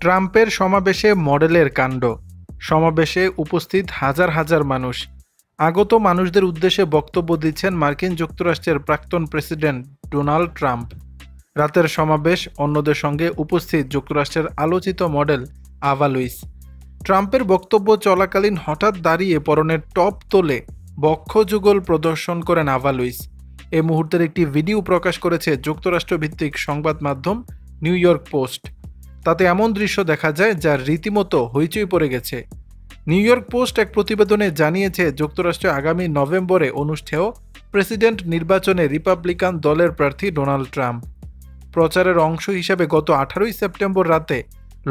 ট্রাম্পের সমাবেশে মডেলের কাণ্ড। সমাবেশে উপস্থিত হাজার হাজার মানুষ। আগত মানুষদের উদ্দেশ্যে বক্তব্য দিচ্ছেন মার্কিন যুক্তরাষ্ট্রের প্রাক্তন প্রেসিডেন্ট ডোনাল্ড ট্রাম্প। রাতের সমাবেশ অন্যদের সঙ্গে উপস্থিত যুক্তরাষ্ট্রের আলোচিত মডেল আভা লুইস। ট্রাম্পের বক্তব্য চলাকালীন হঠাৎ দাঁড়িয়ে পরনের টপ তোলে বক্ষযুগল প্রদর্শন করেন আভা লুইস। এ মুহূর্তের একটি ভিডিও প্রকাশ করেছে যুক্তরাষ্ট্রভিত্তিক সংবাদ মাধ্যম নিউ ইয়র্ক পোস্ট। তাতে এমন দৃশ্য দেখা যায় যা রীতিমতো হইচই পড়ে গেছে। নিউ ইয়র্ক পোস্ট এক প্রতিবেদনে জানিয়েছে, যুক্তরাষ্ট্রে আগামী নভেম্বরে অনুষ্ঠেয় প্রেসিডেন্ট নির্বাচনে রিপাবলিকান দলের প্রার্থী ডোনাল্ড ট্রাম্প। প্রচারের অংশ হিসেবে গত 18 সেপ্টেম্বর রাতে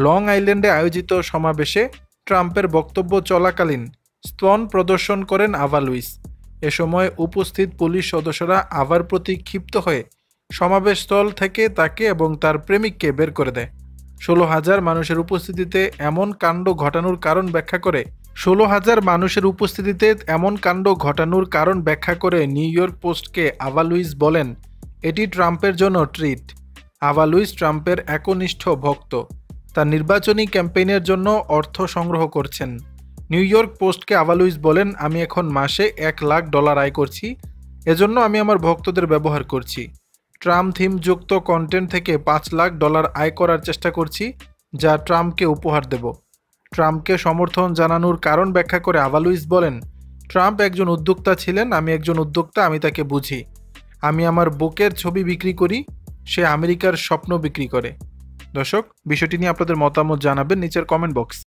লং আইল্যান্ডে আয়োজিত সমাবেশে ট্রাম্পের বক্তব্য চলাকালীন স্তন প্রদর্শন করেন আভা লুইস। এ সময় উপস্থিত পুলিশ সদস্যরা আভার প্রতি ক্ষিপ্ত হয়ে সমাবেশস্থল থেকে তাকে এবং তার প্রেমিককে বের করে দেয়। 16,000 মানুষের উপস্থিতিতে এমন কাণ্ড ঘটানোর কারণ ব্যাখ্যা করে নিউ ইয়র্ক পোস্টকে আভা লুইস বলেন, এটি ট্রাম্পের জন্য ট্রিট। আভা লুইস ট্রাম্পের একনিষ্ঠ ভক্ত। তার নির্বাচনী ক্যাম্পেইনের জন্য অর্থ সংগ্রহ করছেন। নিউ ইয়র্ক পোস্টকে আভা লুইস বলেন, আমি এখন মাসে $1,00,000 আয় করছি, এজন্য আমি আমার ভক্তদের ব্যবহার করছি। ট্রাম্প থিমযুক্ত কন্টেন্ট থেকে $5,00,000 আয় করার চেষ্টা করছি, যা ট্রাম্পকে উপহার দেব। ট্রাম্পকে সমর্থন জানানোর কারণ ব্যাখ্যা করে আভা লুইস বলেন, ট্রাম্প একজন উদ্যোক্তা ছিলেন, আমি একজন উদ্যোক্তা, আমি তাকে বুঝি। আমি আমার বুকের ছবি বিক্রি করি, সে আমেরিকার স্বপ্ন বিক্রি করে। দর্শক, বিষয়টি নিয়ে আপনাদের মতামত জানাবেন নিচের কমেন্ট বক্স।